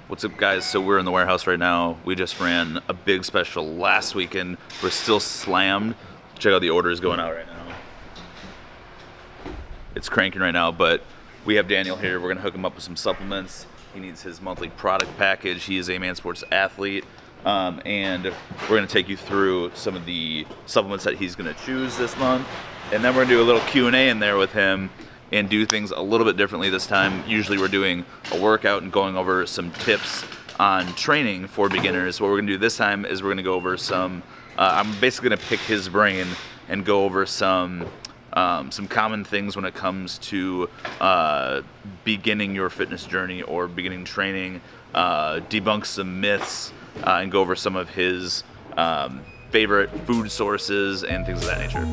What's up, guys? So we're in the warehouse right now. We just ran a big special last weekend. We're still slammed. Check out the orders going out right now. It's cranking right now, but we have Daniel here. We're gonna hook him up with some supplements. He needs his monthly product package. He is a Man Sports athlete, and we're gonna take you through some of the supplements that he's gonna choose this month, and then we're gonna do a little Q&A in there with him and do things a little bit differently this time. Usually we're doing a workout and going over some tips on training for beginners. What we're gonna do this time is we're gonna go over some, I'm basically gonna pick his brain and go over some common things when it comes to beginning your fitness journey or beginning training, debunk some myths, and go over some of his favorite food sources and things of that nature.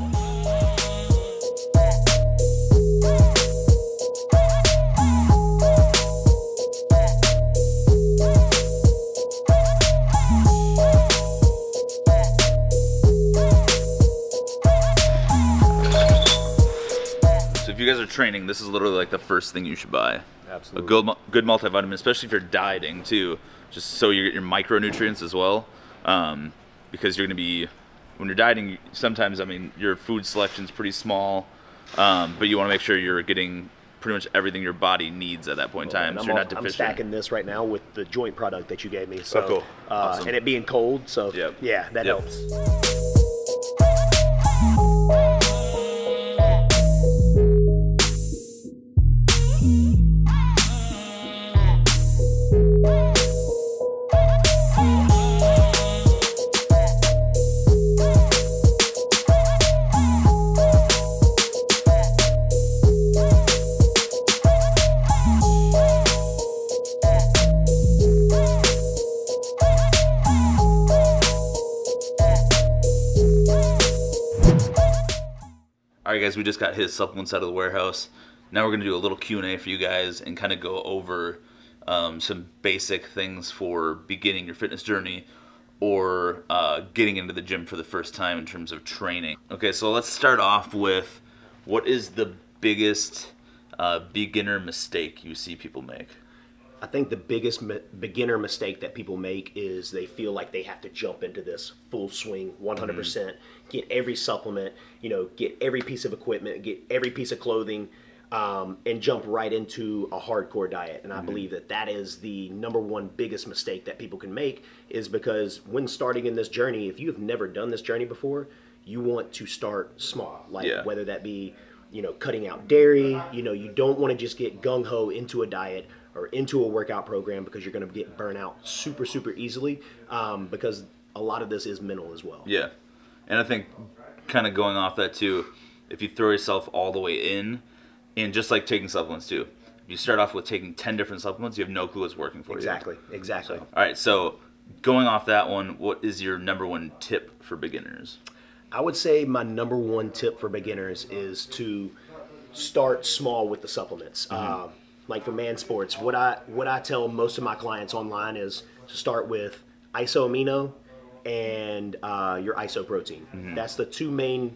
If you guys are training, this is literally like the first thing you should buy. Absolutely. A good multivitamin, especially if you're dieting too, just so you get your micronutrients as well. Because you're going to be, when you're dieting, sometimes, I mean, your food selection is pretty small, but you want to make sure you're getting pretty much everything your body needs at that point in time, so you're not deficient. I'm stacking this right now with the joint product that you gave me. So, cool. Awesome. And it being cold, so Yep. yeah, that helps. All right, guys, we just got his supplements out of the warehouse. Now we're going to do a little Q&A for you guys and kind of go over some basic things for beginning your fitness journey or getting into the gym for the first time in terms of training. Okay, so let's start off with, what is the biggest beginner mistake you see people make? I think the biggest beginner mistake that people make is they feel like they have to jump into this full swing, 100%, get every supplement, get every piece of equipment, get every piece of clothing, and jump right into a hardcore diet. And I believe that that is the #1 biggest mistake that people can make, is because when starting in this journey, if you have never done this journey before, you want to start small, like whether that be, cutting out dairy, you don't want to just get gung-ho into a diet or into a workout program, because you're going to get burnt out super, super easily, because a lot of this is mental as well. Yeah, and I think kind of going off that too, if you throw yourself all the way in, and just like taking supplements too, if you start off with taking 10 different supplements, you have no clue what's working for you. Exactly. So, all right, so going off that one, what is your #1 tip for beginners? I would say my #1 tip for beginners is to start small with the supplements. Like for Man Sports, what I tell most of my clients online is to start with isoamino and your isoprotein. That's the two main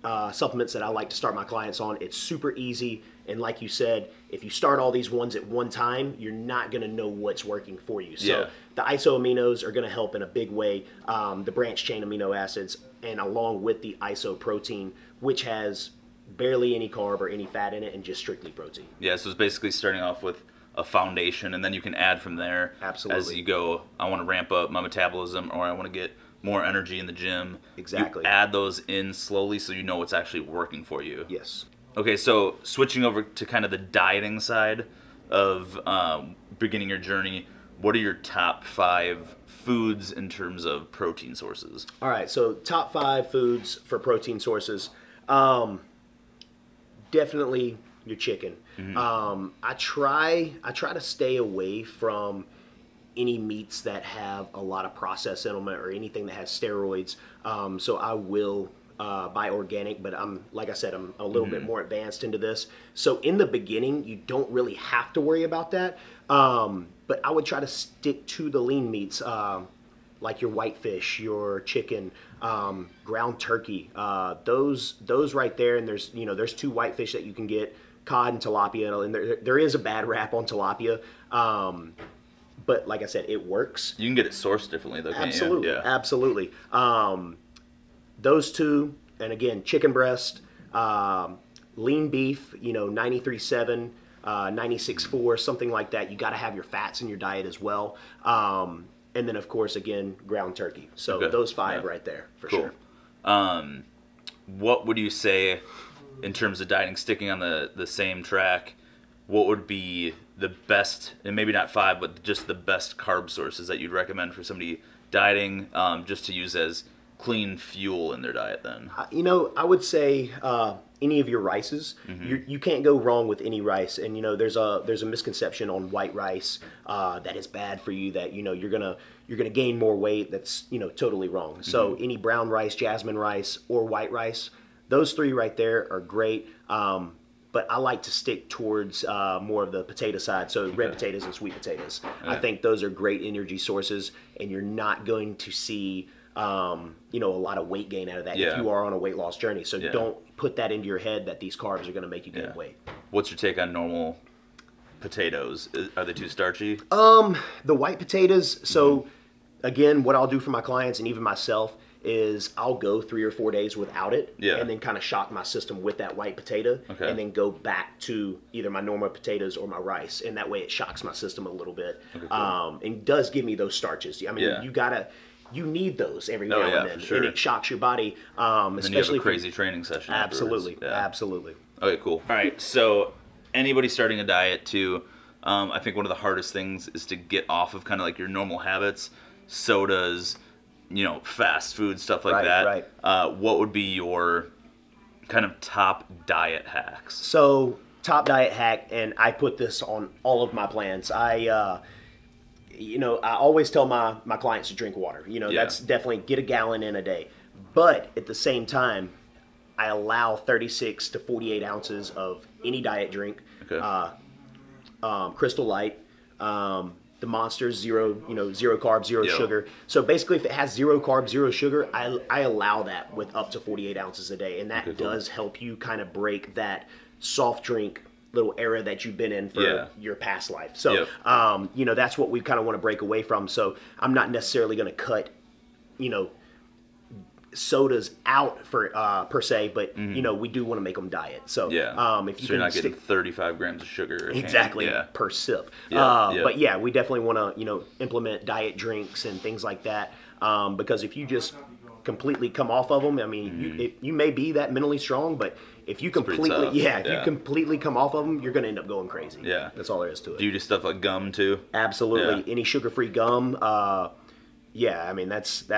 supplements that I like to start my clients on. It's super easy, and like you said, if you start all these ones at one time, you're not going to know what's working for you. So the isoaminos are going to help in a big way, the branched chain amino acids, and along with the isoprotein, which has barely any carb or any fat in it and just strictly protein. Yeah, so it's basically starting off with a foundation, and then you can add from there. Absolutely. As you go, I want to ramp up my metabolism, or I want to get more energy in the gym. Exactly. You add those in slowly so you know what's actually working for you. Yes. Okay, so switching over to kind of the dieting side of beginning your journey, what are your top 5 foods in terms of protein sources? All right, so top 5 foods for protein sources. Definitely your chicken. I try to stay away from any meats that have a lot of processed in them or anything that has steroids. So I will buy organic, but like I said, I'm a little bit more advanced into this. So in the beginning, you don't really have to worry about that. But I would try to stick to the lean meats, like your whitefish, your chicken, ground turkey, those right there. And there's 2 whitefish that you can get, cod and tilapia, and there is a bad rap on tilapia. but like I said, it works. You can get it sourced differently though, can't Absolutely, you? Yeah. absolutely. Those two, and again, chicken breast, lean beef, 93.7, 96.4, something like that. You got to have your fats in your diet as well. And then, of course, again, ground turkey. So those 5 right there, for sure. What would you say in terms of dieting, sticking on the same track, what would be the best, and maybe not 5, but just the best carb sources that you'd recommend for somebody dieting, just to use as clean fuel in their diet then? I would say any of your rices. You can't go wrong with any rice. And there's a misconception on white rice that is bad for you, that you're gonna gain more weight. That's totally wrong. So any brown rice, jasmine rice, or white rice, those 3 right there are great. But I like to stick towards more of the potato side, so red potatoes and sweet potatoes. I think those are great energy sources, and you're not going to see a lot of weight gain out of that if you are on a weight loss journey. So don't put that into your head that these carbs are going to make you gain weight. What's your take on normal potatoes? Are they too starchy? The white potatoes, so again, what I'll do for my clients and even myself is I'll go 3 or 4 days without it, and then kind of shock my system with that white potato, and then go back to either my normal potatoes or my rice, and that way it shocks my system a little bit, and does give me those starches. I mean, you need those every now and then, and it shocks your body, especially you have a crazy training session. Absolutely, absolutely. Okay, cool. All right, so anybody starting a diet too, I think one of the hardest things is to get off of kind of like your normal habits, sodas, fast food, stuff like that. What would be your kind of top diet hacks? So top diet hack, and I put this on all of my plans. I always tell my clients to drink water. That's definitely get a gallon in a day. But at the same time, I allow 36 to 48 ounces of any diet drink. Crystal Light, the Monsters, zero carb, zero sugar. So basically, if it has 0 carb, 0 sugar, I allow that with up to 48 ounces a day, and that does help you kind of break that soft drink little era that you've been in for your past life. So, that's what we kind of want to break away from. So I'm not necessarily going to cut, sodas out for per se, but we do want to make them diet. So if you you're not getting 35 grams of sugar exactly per sip. But we definitely want to implement diet drinks and things like that, because if you just completely come off of them, I mean, you may be that mentally strong, but if you completely you completely come off of them, you're going to end up going crazy. That's all there is to it. Do you do stuff like gum too? Absolutely. Any sugar-free gum, I mean, that's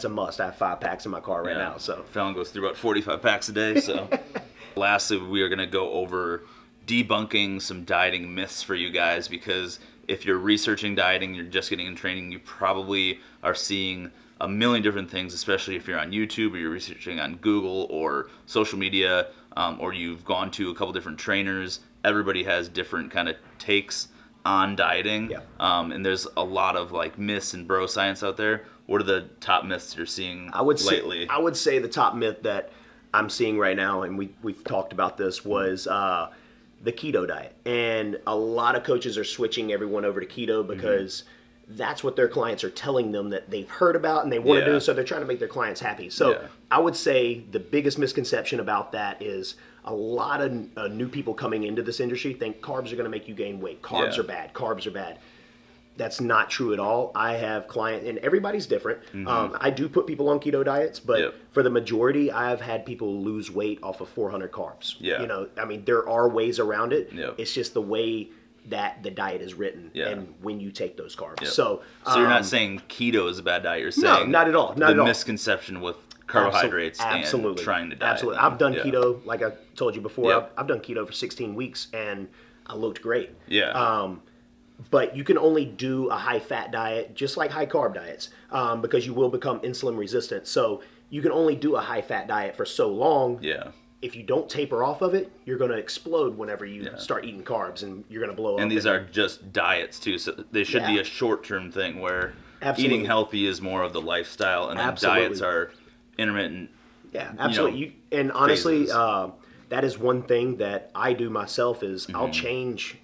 a must. I have 5 packs in my car right now. So Fallon goes through about 45 packs a day. So lastly, we are going to go over debunking some dieting myths for you guys, because if you're researching dieting, you're just getting in training, you probably are seeing a million different things, especially if you're on YouTube or you're researching on Google or social media, or you've gone to a couple different trainers. Everybody has different kind of takes on dieting, and there's a lot of like myths and bro science out there. What are the top myths you're seeing lately? I would say the top myth that I'm seeing right now, and we've talked about this, was the keto diet. And a lot of coaches are switching everyone over to keto because that's what their clients are telling them that they've heard about and they want to do, so they're trying to make their clients happy. So I would say the biggest misconception about that is a lot of new people coming into this industry think carbs are going to make you gain weight. Carbs are bad. Carbs are bad. That's not true at all. I have clients, and everybody's different. I do put people on keto diets, but for the majority, I've had people lose weight off of 400 carbs. I mean, there are ways around it. It's just the way that the diet is written and when you take those carbs. So you're not saying keto is a bad diet. You're saying not at all. Not at all. Misconception with carbohydrates and trying to diet. Absolutely. I've done keto, like I told you before. I've done keto for 16 weeks, and I looked great. But you can only do a high-fat diet, just like high-carb diets, because you will become insulin resistant. So you can only do a high-fat diet for so long. If you don't taper off of it, you're going to explode whenever you start eating carbs, and you're going to blow up. And these are just diets, too, so they should be a short-term thing where eating healthy is more of the lifestyle, and then diets are intermittent. Absolutely. And honestly, that is one thing that I do myself is I'll change,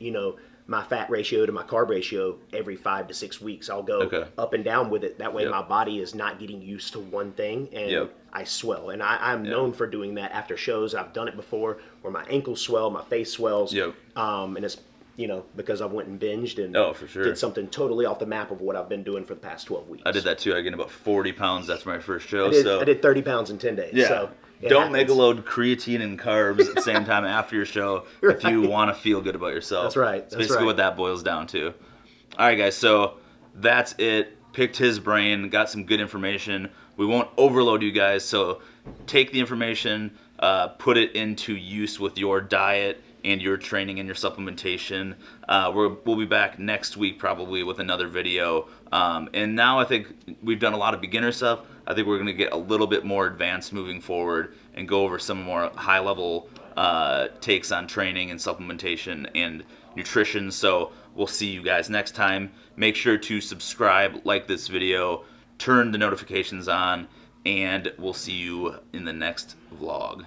my fat ratio to my carb ratio every 5 to 6 weeks. I'll go up and down with it. That way my body is not getting used to one thing, and I swell. And I'm known for doing that after shows. I've done it before where my ankles swell, my face swells, and it's, you know, because I went and binged and did something totally off the map of what I've been doing for the past 12 weeks. I did that too. I gained about 40 pounds. That's my first show. I did 30 pounds in 10 days. Yeah. So don't make a load creatine and carbs at the same time after your show if you want to feel good about yourself. That's right. That's basically what that boils down to. All right, guys. So that's it. Picked his brain. Got some good information. We won't overload you guys. So take the information, put it into use with your diet and your training and your supplementation. We'll be back next week probably with another video. And now I think we've done a lot of beginner stuff. I think we're gonna get a little bit more advanced moving forward and go over some more high level takes on training and supplementation and nutrition. So we'll see you guys next time. Make sure to subscribe, like this video, turn the notifications on, and we'll see you in the next vlog.